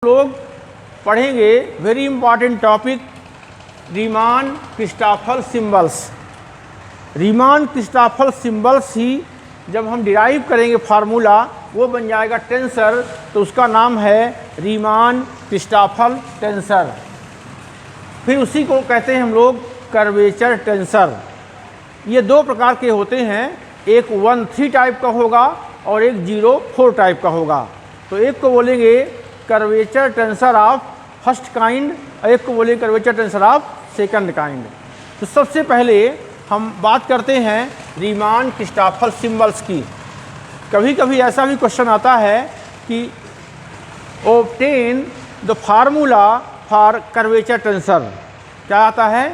लोग पढ़ेंगे very important topic Riemann Christoffel symbols. Riemann Christoffel symbols ही जब हम डिराइव करेंगे फार्मूला वो बन जाएगा टेंसर, तो उसका नाम है रीमान क्रिस्टॉफल टेंसर। फिर उसी को कहते हैं हम लोग कर्वेचर टेंसर। ये दो प्रकार के होते हैं, एक 1-3 टाइप का होगा और एक 0-4 टाइप का होगा। तो एक को बोलेंगे curvature tensor of first kind और एक को बोलेंगे curvature tensor of second kind. तो सबसे पहले हम बात करते हैं रीमान क्रिस्टॉफल सिंबल्स की। कभी कभी ऐसा भी क्वेश्चन आता है कि obtain the formula for curvature tensor. क्या आता है?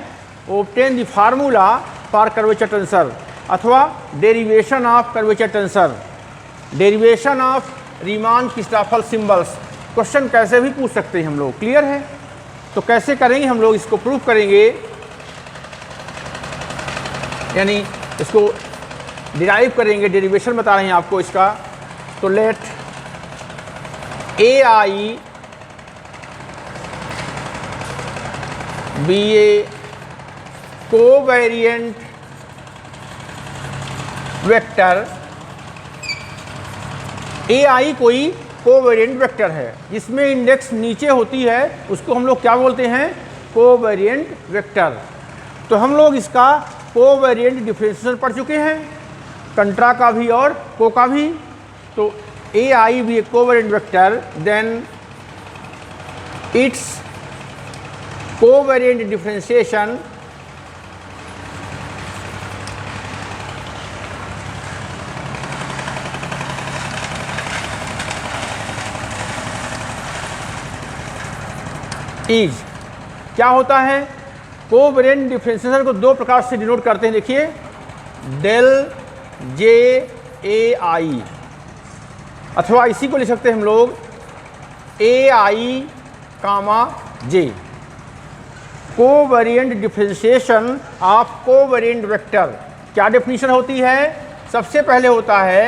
Obtain the formula for curvature tensor अथवा derivation of curvature tensor, derivation of Riemann Christoffel symbols. Question कैसे भी पूछ सकते हैं हम लोग, क्लियर है? तो कैसे करेंगे हम लोग इसको प्रूव करेंगे, यानी इसको डिराइव करेंगे, डेरिवेशन बता रहे हैं आपको इसका। तो लेट ए आई बी ए कोवेरिएंट वेक्टर। ए आई कोई कोवेरिएंट वेक्टर है जिसमें इंडेक्स नीचे होती है, उसको हम लोग क्या बोलते हैं? Covariant vector. तो हम लोग इसका कोवेरिएंट डिफरेंशिएशन पढ़ चुके हैं, कंट्रा का भी और को का भी। तो ए आई भी एक covariant vector, then its covariant differentiation is. क्या होता है? कोवेरिएंट डिफरेंशिएशन को दो प्रकार से डिनोट करते हैं, देखिए, डेल जे ए आई, अथवा इसी को लिख सकते हैं हम लोग A I comma J. Covariant differentiation of covariant vector. क्या डेफिनेशन होती है? सबसे पहले होता है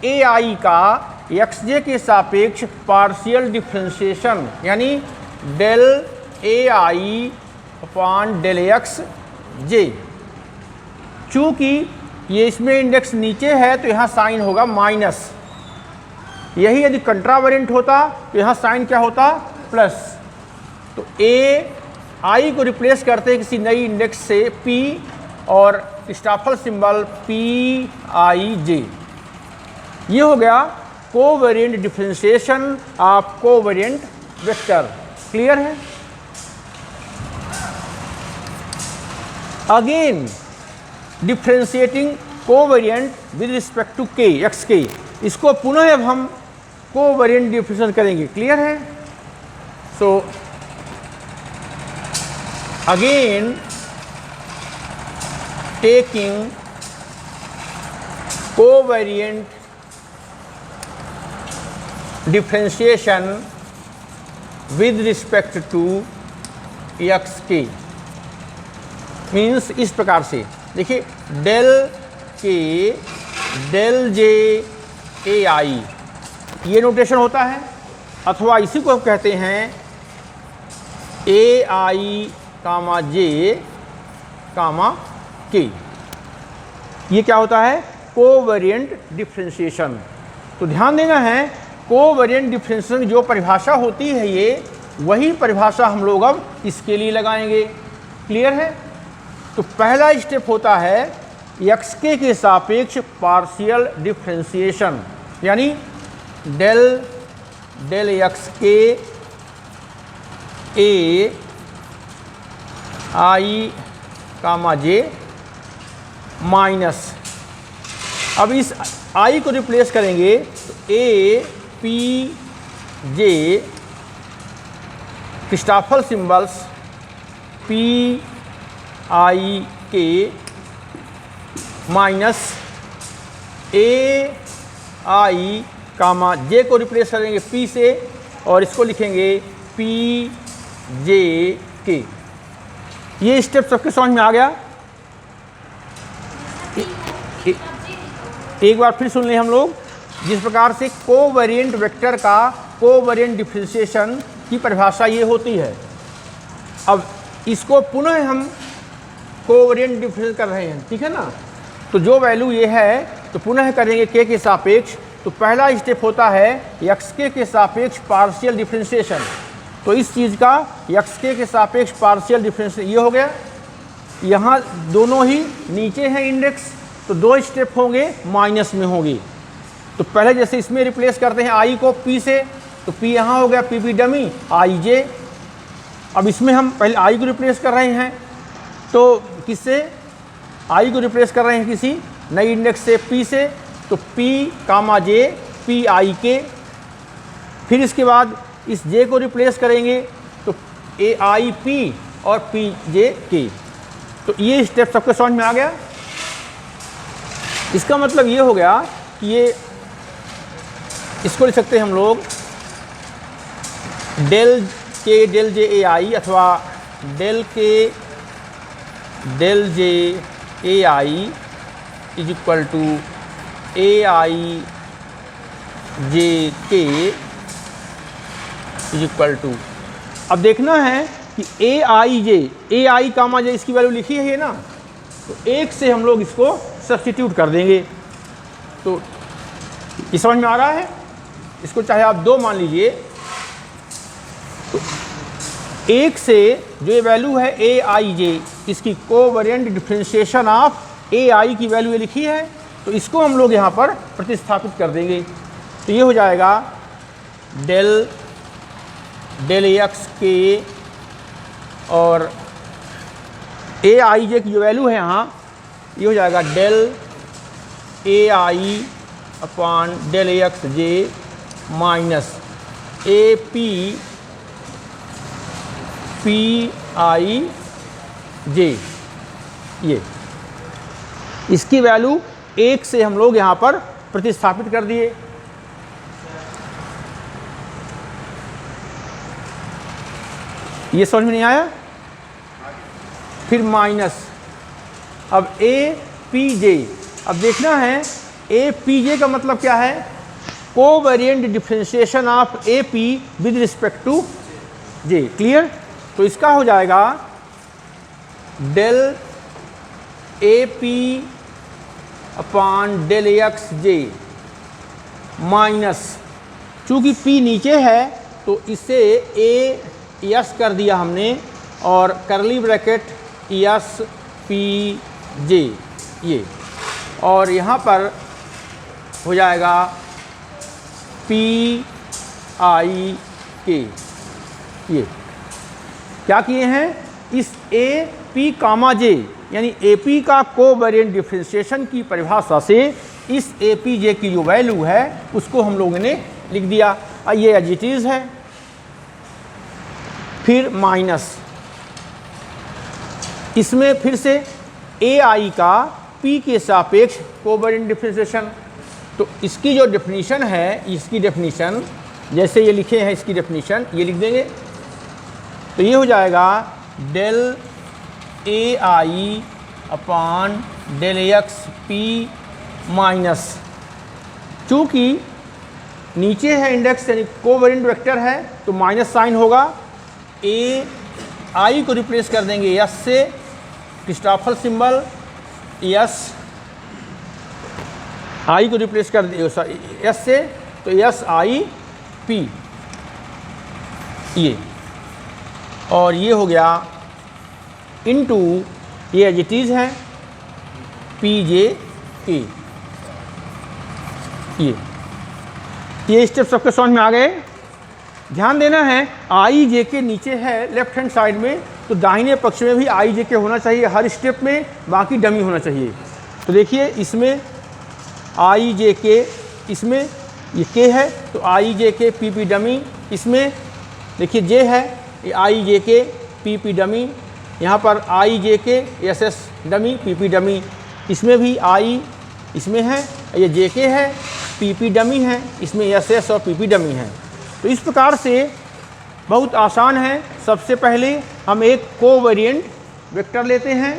ए आई का एक्स जे के सापेक्ष पार्शियल डिफरेंशिएशन, यानी del A I upon del x जे। चूँकि ये इसमें इंडेक्स नीचे है तो यहाँ साइन होगा माइनस। यही यदि कंट्रावेरिएंट होता तो यहाँ साइन क्या होता? प्लस। तो ए आई को रिप्लेस करते हैं किसी नई इंडेक्स से पी, और क्रिस्टॉफल सिंबल पी आई जे। ये हो गया covariant differentiation of covariant vector. Clear है? Again differentiating covariant with respect to K, X K. इसको पुनः अब हम कोवेरिएंट डिफरेंशिएशन करेंगे। क्लियर है? So again taking covariant differentiation with respect to x के मीन्स इस प्रकार से, देखिए, del K del J A आई, ये नोटेशन होता है, अथवा इसी को हम कहते हैं ए आई कामा जे कामा के। ये क्या होता है? Covariant differentiation. तो ध्यान देना है, कोवेरिएंट डिफरेंशिएशन जो परिभाषा होती है ये वही परिभाषा हम लोग अब इसके लिए लगाएंगे। क्लियर है? तो पहला स्टेप होता है एक्स के सापेक्ष पार्शियल डिफरेंशिएशन, यानी डेल डेल एक्स के A I comma J minus. अब इस आई को रिप्लेस करेंगे तो A P J Christoffel symbols P I K minus A I comma जे को रिप्लेस करेंगे पी से, और इसको लिखेंगे पी जे के। ये स्टेप सबके समझ में आ गया? एक बार फिर सुन लें हम लोग। जिस प्रकार से कोवेरिएंट वेक्टर का कोवेरिएंट डिफरेंशिएशन की परिभाषा ये होती है। अब इसको पुनः हम कोवेरिएंट डिफरेंस कर रहे हैं, ठीक है ना। तो जो वैल्यू ये है तो पुनः करेंगे k के सापेक्ष। तो पहला स्टेप होता है xk के सापेक्ष पार्शियल डिफरेंशिएशन। तो इस चीज़ का xk के सापेक्ष पार्शियल डिफरेंशिएशन ये हो गया। यहाँ दोनों ही नीचे हैं इंडेक्स, तो दो स्टेप होंगे माइनस में होंगे। तो पहले जैसे इसमें रिप्लेस करते हैं i को p से, तो p यहाँ हो गया p डमी ij। अब इसमें हम पहले i को रिप्लेस कर रहे हैं, तो किससे i को रिप्लेस कर रहे हैं किसी नई इंडेक्स से p से, तो p comma j p i के। फिर इसके बाद इस j को रिप्लेस करेंगे तो a i p और p j k। तो ये स्टेप सबके समझ में आ गया। इसका मतलब ये हो गया कि ये इसको लिख सकते हैं हम लोग del K del J A आई अथवा del K del J A I is equal to A I J K is equal to. अब देखना है कि ए आई कामा जे इसकी वैल्यू लिखी है ये ना, तो एक से हम लोग इसको सब्स्टिट्यूट कर देंगे। तो ये समझ में आ रहा है। इसको चाहे आप दो मान लीजिए, तो एक से जो ये वैल्यू है ए आई जे, इसकी कोवेरिएंट डिफरेंशिएशन ऑफ ए आई की वैल्यू ये लिखी है, तो इसको हम लोग यहाँ पर प्रतिस्थापित कर देंगे। तो ये हो जाएगा डेल डेल एक्स के और ए आई जे की जो वैल्यू है यहाँ ये हो जाएगा del A I upon del x J minus A P P I J. ये इसकी वैल्यू एक से हम लोग यहाँ पर प्रतिस्थापित कर दिए। ये समझ में नहीं आया। फिर माइनस अब ए पी जे। अब देखना है ए पी जे का मतलब क्या है, covariant differentiation of A P with respect to J. Clear. तो इसका हो जाएगा del A P upon del x J minus, चूँकि p नीचे है तो इसे ए यस कर दिया हमने और करली ब्रैकेट यस पी जे ये, और यहाँ पर हो जाएगा पी आई के। ये क्या किए हैं, इस ए पी कामा जे यानी ए पी का कोवेरिएंट डिफरेंशिएशन की परिभाषा से इस ए पी जे की जो वैल्यू है उसको हम लोगों ने लिख दिया। ये एज इट इज़ है। फिर माइनस इसमें फिर से ए आई का पी के सापेक्ष कोवेरिएंट डिफरेंशिएशन। तो इसकी जो डेफिनीशन है, इसकी डेफिनीशन जैसे ये लिखे हैं, इसकी डेफिनीशन ये लिख देंगे। तो ये हो जाएगा del A I upon del X P minus, चूँकि नीचे है इंडेक्स यानी कोवेरिएंट वेक्टर है तो माइनस साइन होगा। ए आई को रिप्लेस कर देंगे एस से, क्रिस्टोफर सिंबल एस आई को रिप्लेस कर दिए एस से, तो एस आई पी ये, और ये हो गया इनटू ये एज इट इज़ है पी जे के। ये स्टेप सबके समझ में आ गए। ध्यान देना है आई जे के नीचे है लेफ्ट हैंड साइड में, तो दाहिने पक्ष में भी आई जे के होना चाहिए हर स्टेप में, बाकी डमी होना चाहिए। तो देखिए इसमें आई जे के, इसमें ये के है तो आई जे के पी पी डमी, इसमें देखिए जे है ये आई जे के पी पी डमी, यहाँ पर आई जे के S S dummy P P dummy, इसमें भी आई इसमें है, ये जे के है पी पी डमी है, इसमें एस एस और पी पी डमी है। तो इस प्रकार से बहुत आसान है। सबसे पहले हम एक कोवेरिएंट वेक्टर लेते हैं,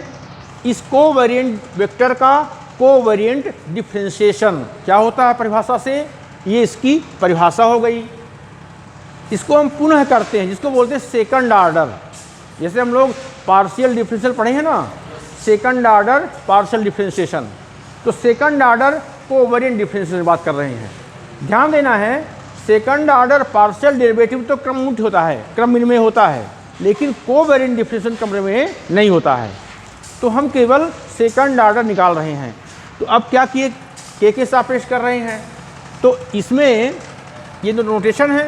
इस कोवेरिएंट वेक्टर का कोवेरिएंट डिफरेंशिएशन क्या होता है परिभाषा से, ये इसकी परिभाषा हो गई। इसको हम पुनः करते हैं, जिसको बोलते हैं सेकंड ऑर्डर। जैसे हम लोग पार्शियल डिफरेंशियल पढ़े हैं ना, सेकंड ऑर्डर पार्शियल डिफरेंशिएशन, तो सेकंड ऑर्डर कोवेरिएंट डिफरेंशिएशन की बात कर रहे हैं। ध्यान देना है, सेकंड ऑर्डर पार्शियल डेरिवेटिव तो क्रममुक्त होता है, क्रम में होता है, लेकिन कोवेरिएंट डिफरेंशिएशन क्रम में नहीं होता है। तो हम केवल सेकंड ऑर्डर निकाल रहे हैं। तो अब क्या किए, के सापेक्ष कर रहे हैं। तो इसमें ये जो नोटेशन है,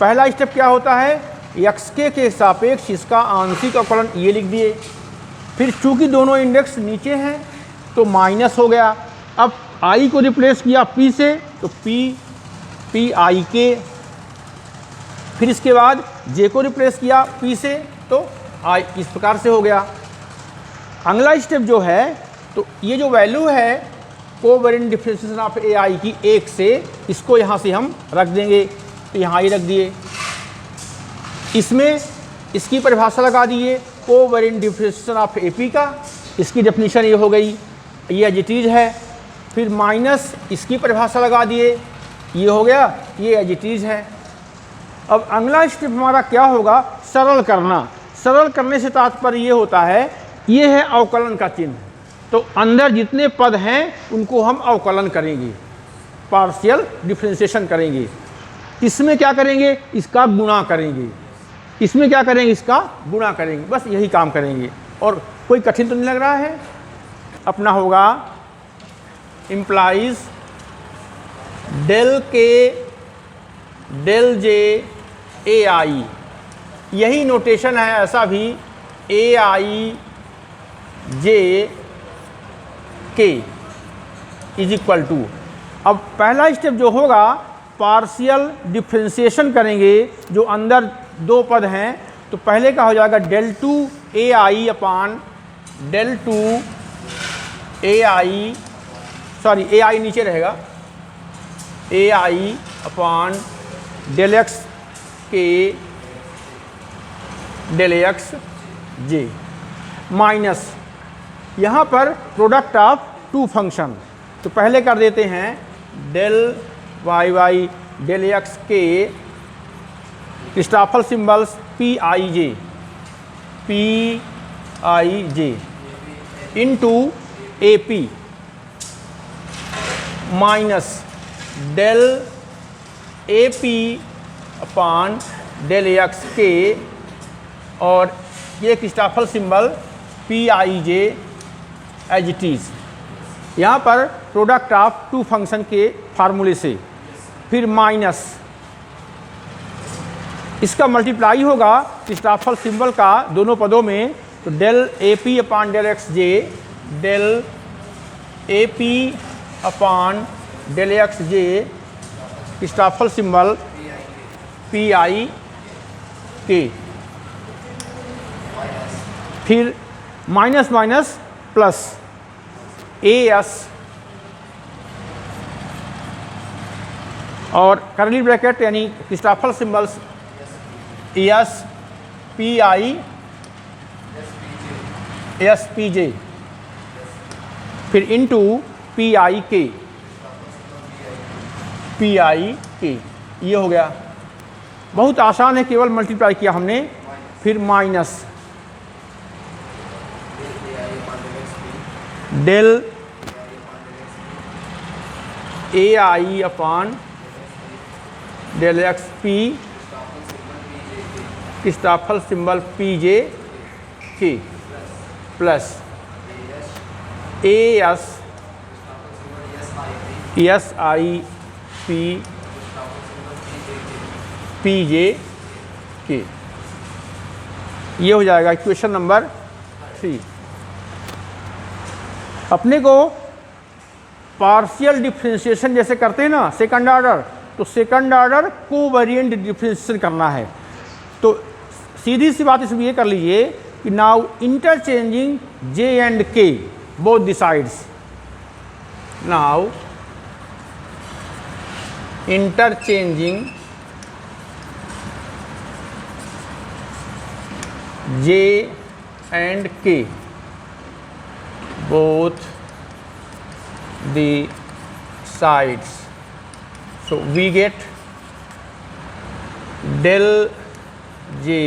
पहला स्टेप क्या होता है, एक्स के सापेक्ष इसका आंशिक अवकलन ये लिख दिए। फिर चूंकि दोनों इंडेक्स नीचे हैं तो माइनस हो गया। अब आई को रिप्लेस किया पी से, तो पी आई के। फिर इसके बाद जे को रिप्लेस किया पी से, तो आई, इस प्रकार से हो गया। अगला स्टेप जो है, तो ये जो वैल्यू है कोवेरिएंट डिफरेंशिएशन ऑफ ए आई की 1 से, इसको यहाँ से हम रख देंगे, तो यहाँ ही रख दिए। इसमें इसकी परिभाषा लगा दिए covariant differentiation of A P का, इसकी डेफिनेशन ये हो गई, ये एज इट इज है। फिर माइनस इसकी परिभाषा लगा दिए, ये हो गया, ये एज इट इज है। अब अगला स्टेप हमारा क्या होगा, सरल करना। सरल करने से तात्पर्य ये होता है, ये है अवकलन का चिन्ह, तो अंदर जितने पद हैं उनको हम अवकलन करेंगे, पार्शियल डिफरेंशिएशन करेंगे। इसमें क्या करेंगे, इसका गुणा करेंगे। इसमें क्या करेंगे, इसका गुणा करेंगे। बस यही काम करेंगे, और कोई कठिन तो नहीं लग रहा है। अपना होगा implies del K del J A आई, यही नोटेशन है। ऐसा भी ए I J K is equal to. अब पहला स्टेप जो होगा, पार्शियल डिफरेंशिएशन करेंगे, जो अंदर दो पद हैं। तो पहले का हो जाएगा del two A I upon del two A I, sorry ए आई नीचे रहेगा, ए आई अपान डेल एक्स के डेल एक्स जे, माइनस यहाँ पर प्रोडक्ट ऑफ टू फंक्शन। तो पहले कर देते हैं del Y Y del x K Christoffel symbols P I J into A P minus del A P upon del x K, और ये Christoffel symbol P I J as it is, यहाँ पर product of to function के फार्मूले से। फिर minus इसका multiply होगा क्रिस्टॉफल सिंबल का दोनों पदों में, तो del A P upon del x J, del A P upon del x J, Christoffel symbol P I K. फिर minus minus plus A S, और करली ब्रैकेट यानी Christoffel symbols S P I S P J, फिर into P I के, P I के, ये हो गया। बहुत आसान है, केवल मल्टीप्लाई किया हमने। फिर minus del A I upon del X P, Christoffel symbol P J K, plus A S S I P P J K, ये हो जाएगा इक्वेशन नंबर 3। अपने को पार्शियल डिफरेंशिएशन जैसे करते हैं ना सेकंड ऑर्डर, तो सेकंड ऑर्डर कोवेरिएंट डिफरेंशिएशन करना है। तो सीधी सी बात इसमें ये कर लीजिए कि now interchanging J and K both the sides, now interchanging J and K both the sides, so we get del J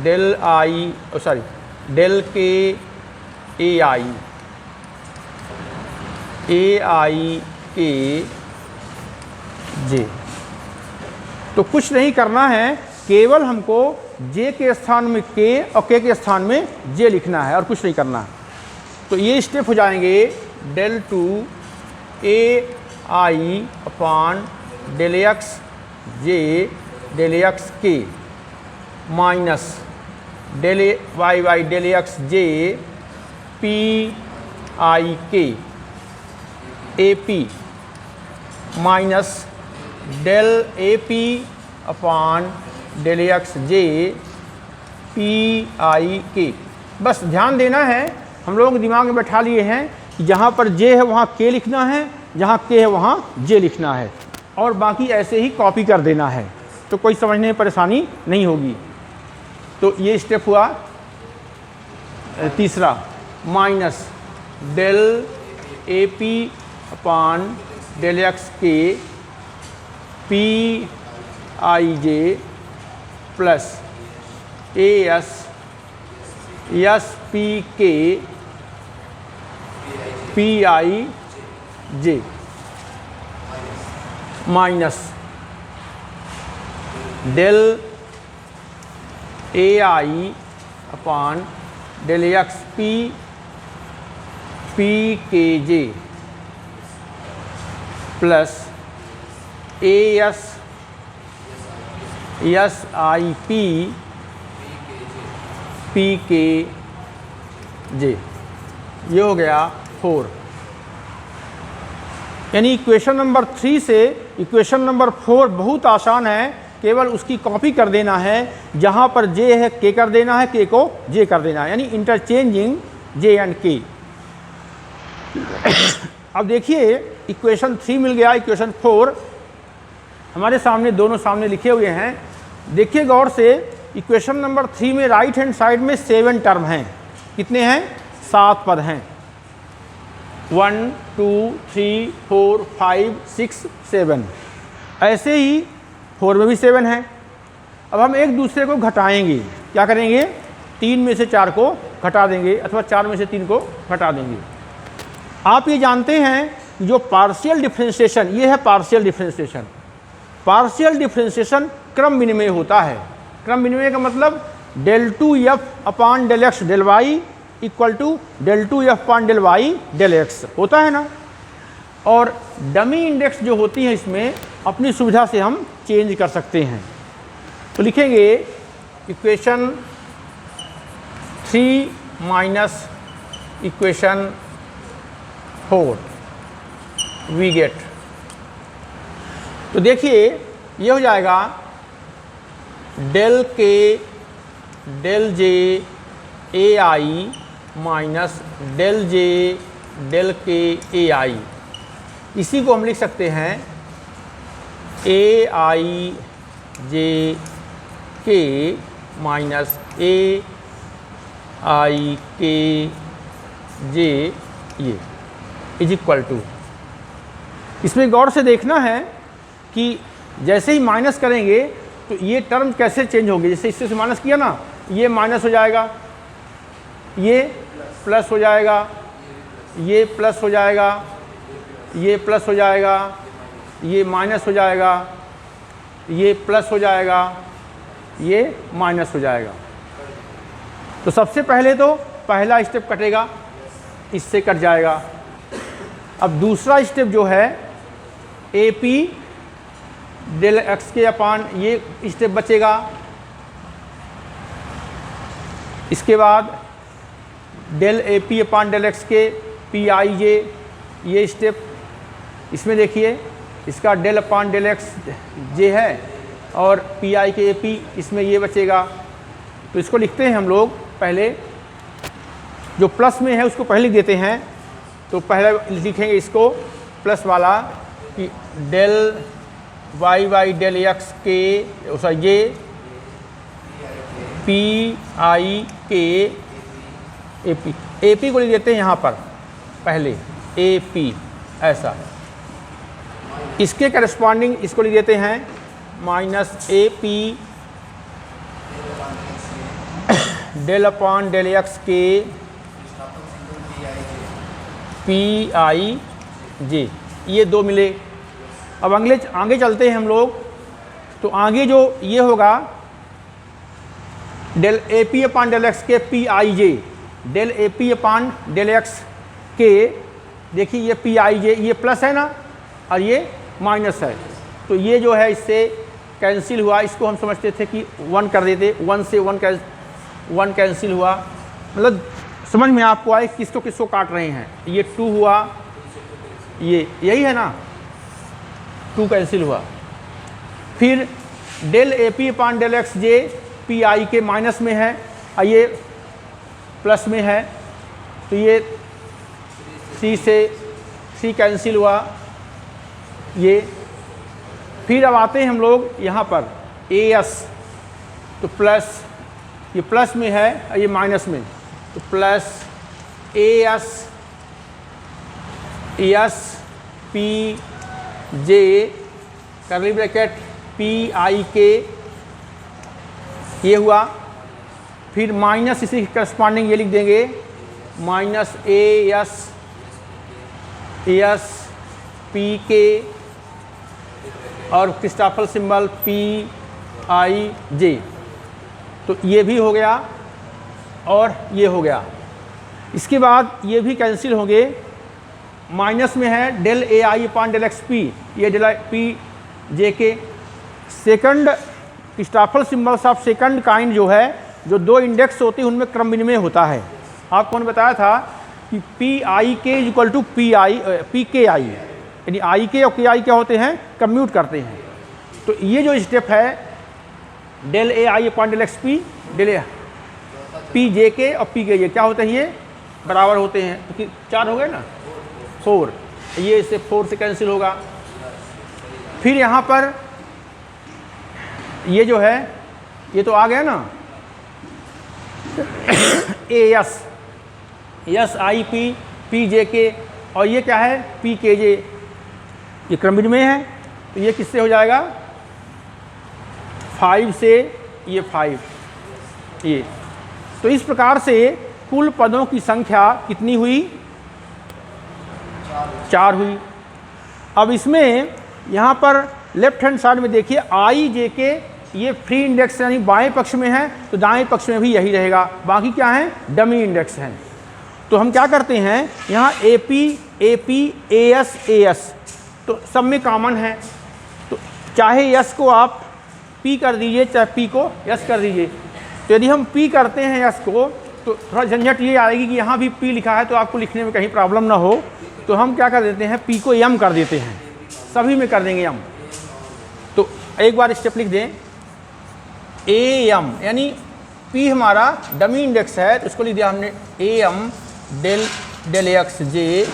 del I sorry del K A आई के जे। तो कुछ नहीं करना है, केवल हमको जे के स्थान में के और के स्थान में जे लिखना है और कुछ नहीं करना है। तो ये स्टेप हो जाएंगे del two A I upon del x J del x K minus del Y Y del x J P I K A P minus del A P upon del x J P I K. बस ध्यान देना है, हम लोग दिमाग में बैठा लिए हैं कि जहाँ पर जे है वहाँ के लिखना है, जहाँ के है वहाँ जे लिखना है, और बाकी ऐसे ही कॉपी कर देना है, तो कोई समझने में परेशानी नहीं होगी। तो ये स्टेप हुआ तीसरा, minus del A P upon del x K P I J plus A S P K P I J minus del A I upon del X P K J plus A S I P K J. ये हो गया 4। यानी equation number 3 से equation number 4 बहुत आसान है, केवल उसकी कॉपी कर देना है, जहाँ पर जे है के कर देना है, के को जे कर देना है, यानी इंटरचेंजिंग जे एंड के। अब देखिए इक्वेशन 3 मिल गया, इक्वेशन 4 हमारे सामने, दोनों सामने लिखे हुए हैं। देखिए गौर से, इक्वेशन नंबर 3 में राइट हैंड साइड में 7 टर्म हैं। कितने हैं? 7 पद हैं। 1 2 3 4 5 6 7। ऐसे ही 4 में भी 7 हैं। अब हम एक दूसरे को घटाएंगे। क्या करेंगे? 3 में से 4 को घटा देंगे, अथवा 4 में से 3 को घटा देंगे। आप ये जानते हैं जो पार्शियल डिफरेंशिएशन, ये है पार्शियल डिफरेंशिएशन। पार्शियल डिफरेंशिएशन क्रम विनिमय होता है। क्रम विनिमय का मतलब del two F upon del x del y equal to del two F upon del y del x होता है ना। और डमी इंडेक्स जो होती है इसमें अपनी सुविधा से हम चेंज कर सकते हैं। तो लिखेंगे equation 3 minus equation 4 we get. तो देखिए ये हो जाएगा del K del J A I minus del J del K A आई। इसी को हम लिख सकते हैं ए आई जे के माइनस ए आई के जे, ये इज इक्वल टू। इसमें गौर से देखना है कि जैसे ही माइनस करेंगे तो ये टर्म कैसे चेंज होंगे। जैसे इससे माइनस किया ना, ये माइनस हो जाएगा, ये प्लस हो जाएगा, ये प्लस हो जाएगा, ये प्लस हो जाएगा, ये माइनस हो जाएगा, ये प्लस हो जाएगा, ये माइनस हो जाएगा। तो सबसे पहले तो पहला स्टेप कटेगा, इससे कट जाएगा। अब दूसरा स्टेप जो है ए पी डेल एक्स के अपान, ये स्टेप बचेगा। इसके बाद del A P upon del x K P I J, ये स्टेप। इसमें देखिए इसका del upon del x J है और P I K A P, इसमें ये बचेगा। तो इसको लिखते हैं हम लोग, पहले जो प्लस में है उसको पहले लिख देते हैं। तो पहले लिखेंगे इसको प्लस वाला कि del Y Y del x K ये P I K A P, A P को लिख देते हैं यहाँ पर पहले, ए पी ऐसा। इसके करस्पॉन्डिंग इसको लिख देते हैं minus A P del upon del x K P I J, ये दो मिले। अब आगे चलते हैं हम लोग, तो आगे जो ये होगा del A P upon del x K P I J, del A P upon del x K, देखिए ये पी आई जे, ये प्लस है ना और ये माइनस है, तो ये जो है इससे कैंसिल हुआ। इसको हम समझते थे कि 1 कर देते, 1 से 1 कैंसिल हुआ, मतलब समझ में आपको आए किसको किसको काट रहे हैं। ये 2 हुआ, ये यही है ना, 2 कैंसिल हुआ। फिर del A P upon del x J P I K minus में है और ये प्लस में है, तो ये सी से सी कैंसिल हुआ ये। फिर अब आते हैं हम लोग यहाँ पर ए एस, तो प्लस, ये प्लस में है और ये माइनस में, तो plus A S P J curly bracket P I के, ये हुआ। फिर माइनस इसी के करस्पॉन्डिंग ये लिख देंगे, माइनस ए एस पी के और क्रिस्टॉफल सिंबल पी आई जे, तो ये भी हो गया और ये हो गया। इसके बाद ये भी कैंसिल होंगे। माइनस में है del A I upon del X P, ये del P J K second Christoffel symbols of second kind जो है, जो 2 इंडेक्स होते हैं उनमें क्रम विनिमय होता है। आपको ने बताया था कि पी आई के इक्वल टू पी के आई, यानी आई के और के आई क्या होते हैं, कम्यूट करते हैं। तो ये जो स्टेप है del A I upon del X P, del P J K और पी के जे क्या होते हैं, ये बराबर होते हैं, तो 4 हो गए ना, 4, ये इससे 4 से कैंसिल होगा। फिर यहाँ पर ये जो है ये तो आ गया ना, ए S I P P J K, और ये क्या है पी के जे, ये क्रमविनिमय में है, तो ये किससे हो जाएगा 5 से ये 5, ये। तो इस प्रकार से कुल पदों की संख्या कितनी हुई, 4 हुई। अब इसमें यहाँ पर लेफ्ट हैंड साइड में देखिए आई जे के, ये फ्री इंडेक्स यानी बाएं पक्ष में है, तो दाएं पक्ष में भी यही रहेगा, बाकी क्या है डमी इंडेक्स हैं। तो हम क्या करते हैं, यहाँ ए पी ए एस तो सब में कॉमन है, तो चाहे यस को आप पी कर दीजिए चाहे पी को यस कर दीजिए। तो यदि हम पी करते हैं यस को, तो थोड़ा झंझट ये आएगी कि यहाँ भी पी लिखा है, तो आपको लिखने में कहीं प्रॉब्लम ना हो, तो हम क्या कर देते हैं पी को यम कर देते हैं, सभी में कर देंगे यम। तो एक बार स्टेप लिख दें, ए एम यानी पी हमारा डमी इंडेक्स है, तो उसको लिख दिया हमने A M del x J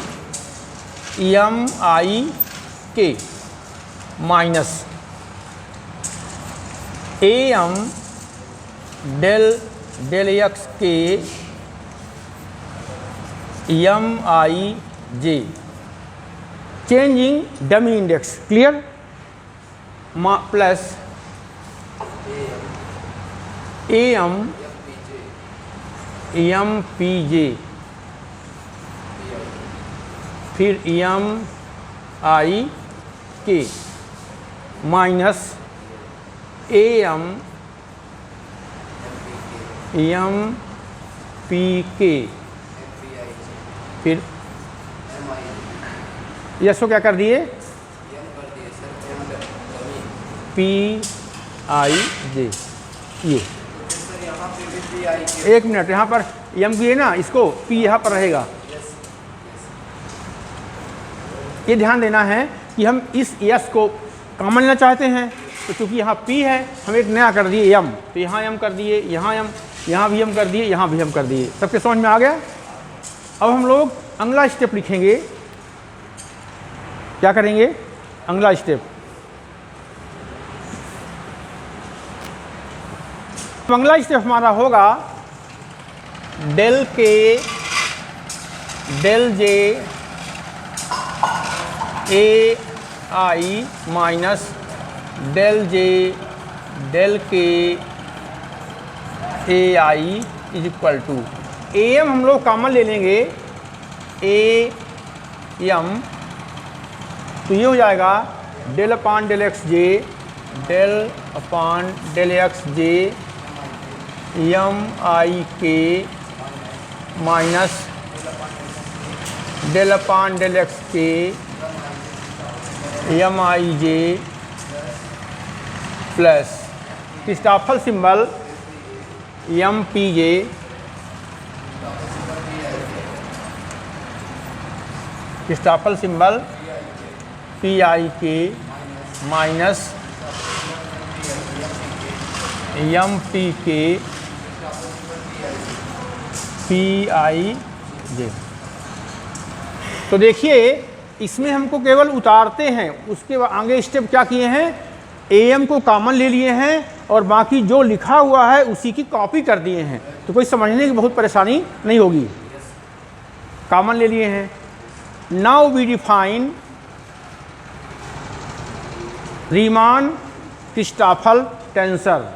M I K minus A M del x K M I J, changing dummy index, clear, plus A M P J, फिर M I K minus A M P के, फिर yes को क्या कर दिए P I J, ये एक minute, यहाँ पर एम भी है ना, इसको पी यहाँ पर रहेगा। ये ध्यान देना है कि हम इस यस को कॉमन लेना चाहते हैं, तो चूंकि यहाँ पी है हम एक नया कर दिए एम, तो यहाँ एम कर दिए, यहाँ एम, यहाँ भी एम कर दिए, यहाँ भी एम कर दिए। सबके समझ में आ गया। अब हम लोग अगला स्टेप लिखेंगे, क्या करेंगे अगला स्टेप, अगला स्टेप हमारा होगा del K del J A I minus del J del K A I is equal to A M हम लोग कॉमन ले लेंगे ए एम, तो ये हो जाएगा del upon del x J, del upon del x J M I K minus del upon del x K M I J plus Christoffel symbol M P J Christoffel symbol P I K minus M P K P I J. तो देखिए इसमें हमको केवल उतारते हैं, उसके आगे step क्या किए हैं, ए एम को कॉमन ले लिए हैं और बाकी जो लिखा हुआ है उसी की कॉपी कर दिए हैं, तो कोई समझने की बहुत परेशानी नहीं होगी। कॉमन ले लिए हैं। Now we define Riemann Christoffel tensor.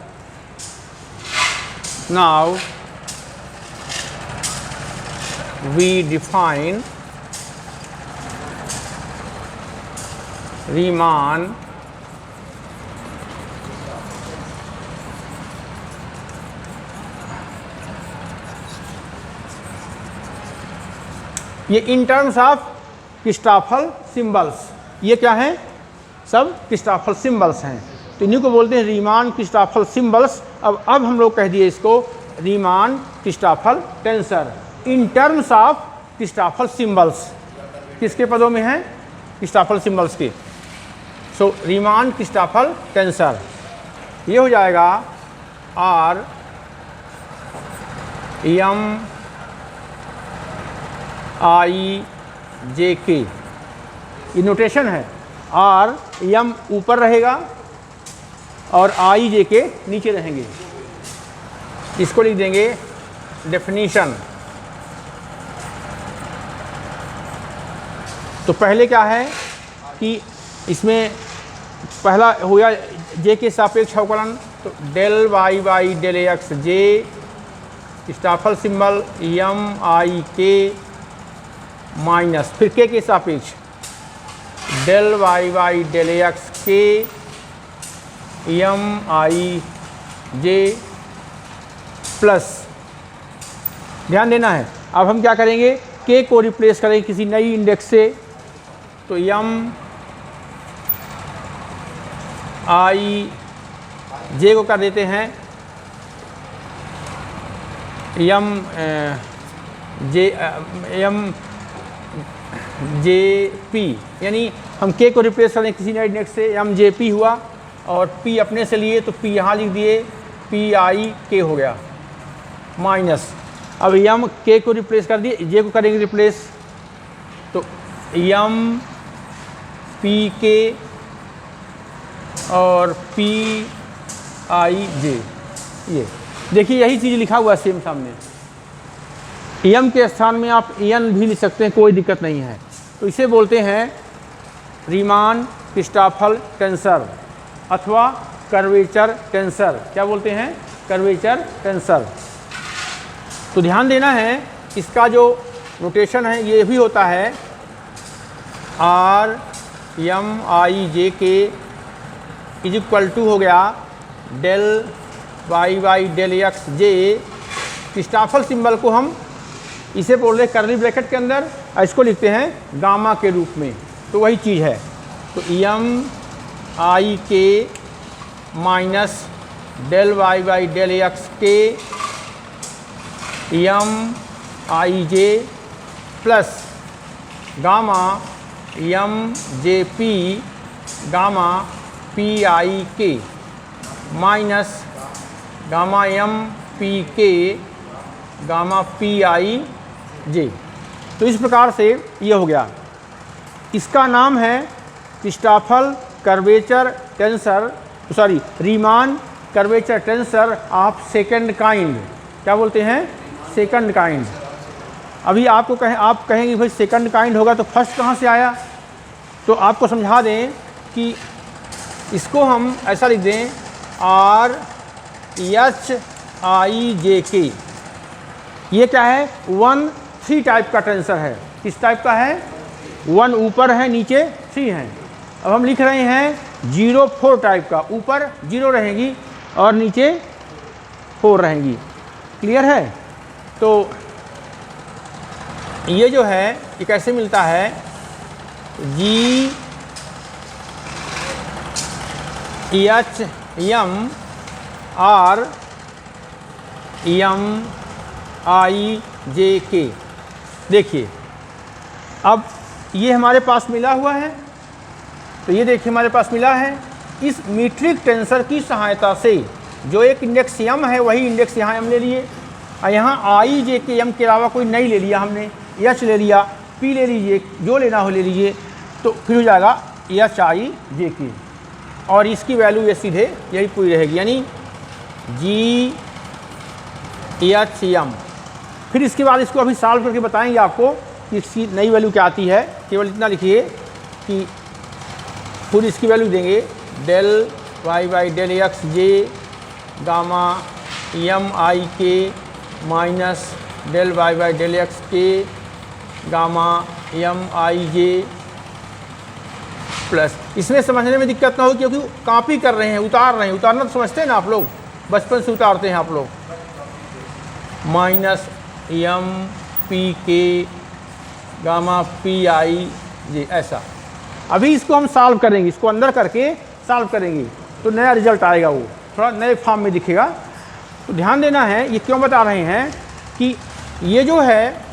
Now we define Riemann ये in terms of Christoffel symbols. ये क्या है, सब क्रिस्टॉफल सिंबल्स हैं, तो इन्हीं को बोलते हैं रीमान क्रिस्टॉफल सिंबल्स। अब हम लोग कह दिए इसको Riemann Christoffel tensor in terms of Christoffel symbols. किसके पदों में है, क्रिस्टॉफल सिंबल्स के। सो रीमान क्रिस्टॉफल टेंसर ये हो जाएगा are M I J K, ये नोटेशन है। आर एम ऊपर रहेगा और आई जे के नीचे रहेंगे। इसको लिख देंगे डेफिनीशन। तो पहले क्या है कि इसमें पहला हो गया जे के सापेक्ष अवकलन, तो del Y by del x J Christoffel symbol M I K minus फिर के सापेक्ष del Y by del x K M I J plus. ध्यान देना है, अब हम क्या करेंगे, के को रिप्लेस करेंगे किसी नई इंडेक्स से, तो एम आई जे को कर देते हैं एम जे पी, यानी हम के को रिप्लेस करें किसी नए इंडेक्स से, एम जे पी हुआ और पी अपने से लिए तो पी यहाँ लिख दिए, पी आई के हो गया माइनस। अब एम के को रिप्लेस कर दिए, जे को करेंगे रिप्लेस, तो एम पी के और पी आई जे। ये देखिए यही चीज़ लिखा हुआ है सेम सामने। एम के स्थान में आप एन भी लिख सकते हैं, कोई दिक्कत नहीं है। तो इसे बोलते हैं रीमान क्रिस्टॉफल टेंसर अथवा कर्वेचर टेंसर। क्या बोलते हैं, कर्वेचर टेंसर। तो ध्यान देना है, इसका जो नोटेशन है ये भी होता है are M I J K is equal to हो गया del Y by del x J. Christoffel symbol को हम इसे बोल रहे कर्ली ब्रैकेट के अंदर, इसको लिखते हैं गामा के रूप में, तो वही चीज़ है। तो M I K minus del Y by del x K M I J plus gamma M J P gamma P I K minus gamma M P K gamma P I J. तो इस प्रकार से ये हो गया। इसका नाम है Christoffel curvature tensor, sorry Riemann curvature tensor of second kind. क्या बोलते हैं, सेकंड काइंड। अभी आपको आप कहेंगे भाई सेकंड काइंड होगा तो फर्स्ट कहाँ से आया, तो आपको समझा दें कि इसको हम ऐसा लिख दें R H I J K. ये क्या है? 1-3 टाइप का टेंसर है। किस टाइप का है? 1 ऊपर है, नीचे 3 है। अब हम लिख रहे हैं 0-4 टाइप का, ऊपर 0 रहेगी और नीचे 4 रहेंगी। क्लियर है? तो ये जो है ये कैसे मिलता है? G H M R M I J K. देखिए अब ये हमारे पास मिला हुआ है, तो ये देखिए हमारे पास मिला है। इस मीट्रिक टेंसर की सहायता से जो एक इंडेक्स एम है वही इंडेक्स यहाँ एम ले लिए, और यहाँ आई जे के एम के अलावा कोई नहीं ले लिया हमने, एच ले लिया, पी ले लीजिए, जो लेना हो ले लीजिए, तो फिर हो जाएगा एच आई जे के, और इसकी वैल्यू ये सीधे यही पूरी रहेगी, यानी जी एच एम। फिर इसके बाद इसको अभी सॉल्व करके बताएंगे आपको कि इसकी नई वैल्यू क्या आती है। केवल इतना लिखिए कि फिर इसकी वैल्यू देंगे del Y by del x J gamma M I K minus del Y by del x K gamma M I J plus. इसमें समझने में दिक्कत ना हो क्योंकि कॉपी कर रहे हैं, उतार रहे हैं। उतारना तो समझते हैं ना आप लोग, बचपन से उतारते हैं आप लोग। Minus M P K gamma P आई जी, ऐसा। अभी इसको हम सॉल्व करेंगे, इसको अंदर करके सॉल्व करेंगे तो नया रिजल्ट आएगा, वो थोड़ा नए फॉर्म में दिखेगा। तो ध्यान देना है, ये क्यों बता रहे हैं कि ये जो है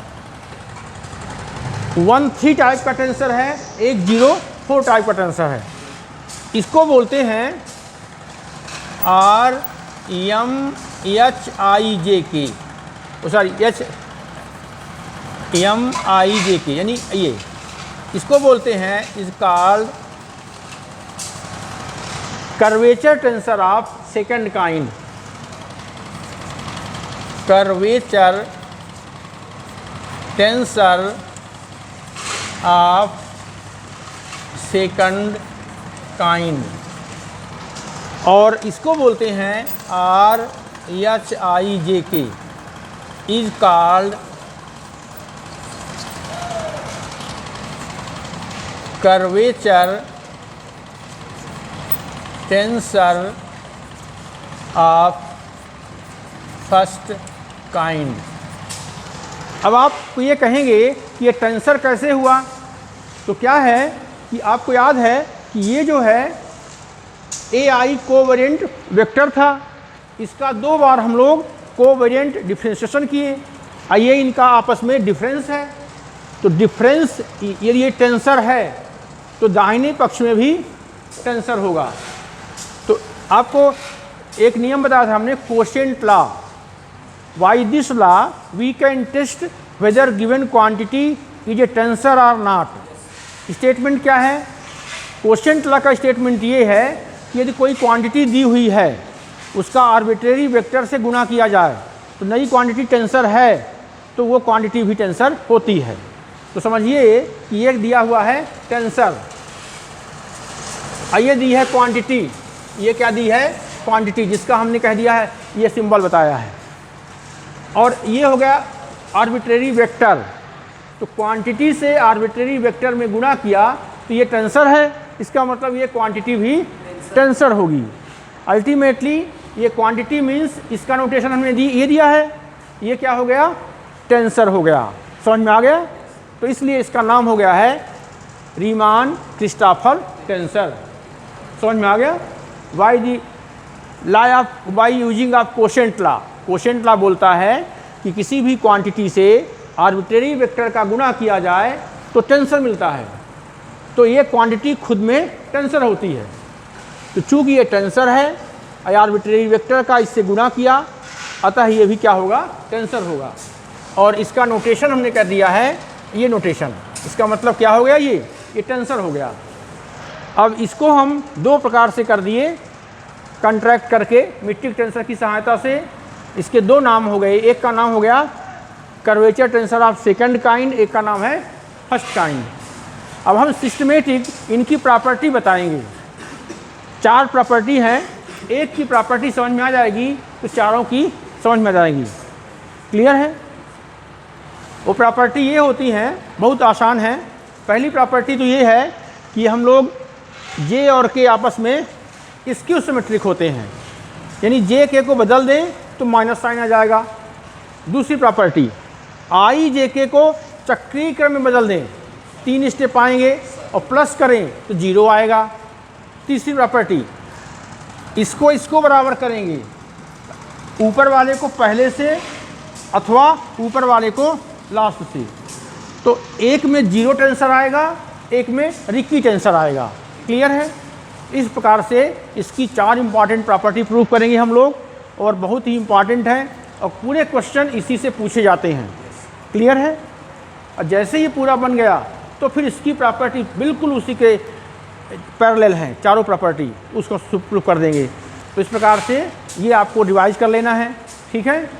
1-3 टाइप का टेंसर है, एक 0-4 टाइप का टेंसर है। इसको बोलते हैं R M H I J के, sorry H M I J के, यानी ये इसको बोलते हैं is called curvature tensor of second kind. Curvature tensor of second kind, और इसको बोलते हैं R H I J K is called curvature tensor of first kind. अब आप ये कहेंगे कि ये टेंसर कैसे हुआ, तो क्या है कि आपको याद है कि ये जो है ए आई कोवेरिएंट वेक्टर था, इसका 2 बार हम लोग कोवेरिएंट डिफरेंशिएशन किए, ये इनका आपस में डिफरेंस है। तो डिफरेंस यदि ये टेंसर है तो दाहिने पक्ष में भी टेंसर होगा। तो आपको एक नियम बताया था हमने, quotient law. By this law we can test whether given quantity is a tensor और नॉट। स्टेटमेंट क्या है? कोशेंट लॉ का स्टेटमेंट ये है कि यदि कोई क्वांटिटी दी हुई है, उसका आर्बिट्रेरी वेक्टर से गुणा किया जाए तो नई क्वांटिटी टेंसर है, तो वो क्वांटिटी भी टेंसर होती है। तो समझिए कि एक दिया हुआ है टेंसर, ये दी है क्वांटिटी, ये क्या दी है? क्वांटिटी, जिसका हमने कह दिया है ये सिंबल बताया है, और ये हो गया आर्बिट्रेरी वेक्टर। तो क्वांटिटी से आर्बिट्रेरी वेक्टर में गुणा किया तो ये टेंसर है, इसका मतलब ये क्वांटिटी भी टेंसर होगी। अल्टीमेटली ये क्वांटिटी मीन्स, इसका नोटेशन हमने ये दिया है, ये क्या हो गया? टेंसर हो गया। समझ में आ गया? तो इसलिए इसका नाम हो गया है रीमान क्रिस्टोफर टेंसर। समझ में आ गया? By the law of, by using of quotient law. Quotient law बोलता है कि किसी भी क्वांटिटी से आर्बिट्रेरी वेक्टर का गुणा किया जाए तो टेंसर मिलता है, तो ये क्वांटिटी खुद में टेंसर होती है। तो चूंकि ये टेंसर है, आर्बिट्रेरी वेक्टर का इससे गुणा किया, अतः ये भी क्या होगा? टेंसर होगा। और इसका नोटेशन हमने कर दिया है, ये नोटेशन, इसका मतलब क्या हो गया? ये टेंसर हो गया। अब इसको हम 2 प्रकार से कर दिए, कंट्रैक्ट करके मीट्रिक टेंसर की सहायता से। इसके 2 नाम हो गए, एक का नाम हो गया curvature tensor of second kind, एक का नाम है फर्स्ट काइंड। अब हम सिस्टमेटिक इनकी प्रॉपर्टी बताएंगे। 4 प्रॉपर्टी हैं, एक की प्रॉपर्टी समझ में आ जाएगी तो चारों की समझ में आ जाएगी। क्लियर है? वो प्रॉपर्टी ये होती हैं, बहुत आसान है। पहली प्रॉपर्टी तो ये है कि हम लोग जे और के आपस में स्क्यू सिमेट्रिक होते हैं, यानी जे के को बदल दें तो माइनस साइन आ जाएगा। दूसरी प्रॉपर्टी, आई जे के को चक्रीय क्रम में बदल दें, 3 स्टेप आएंगे और प्लस करें तो 0 आएगा। तीसरी प्रॉपर्टी, इसको बराबर करेंगे, ऊपर वाले को पहले से अथवा ऊपर वाले को लास्ट से, तो एक में 0 टेंसर आएगा, एक में रिक्की टेंसर आएगा। क्लियर है? इस प्रकार से इसकी 4 इंपॉर्टेंट प्रॉपर्टी प्रूव करेंगे हम लोग, और बहुत ही इंपॉर्टेंट है और पूरे क्वेश्चन इसी से पूछे जाते हैं। क्लियर है? और जैसे ही पूरा बन गया तो फिर इसकी प्रॉपर्टी बिल्कुल उसी के पैरेलल हैं, चारों प्रॉपर्टी उसको प्रूव कर देंगे। तो इस प्रकार से ये आपको रिवाइज कर लेना है। ठीक है?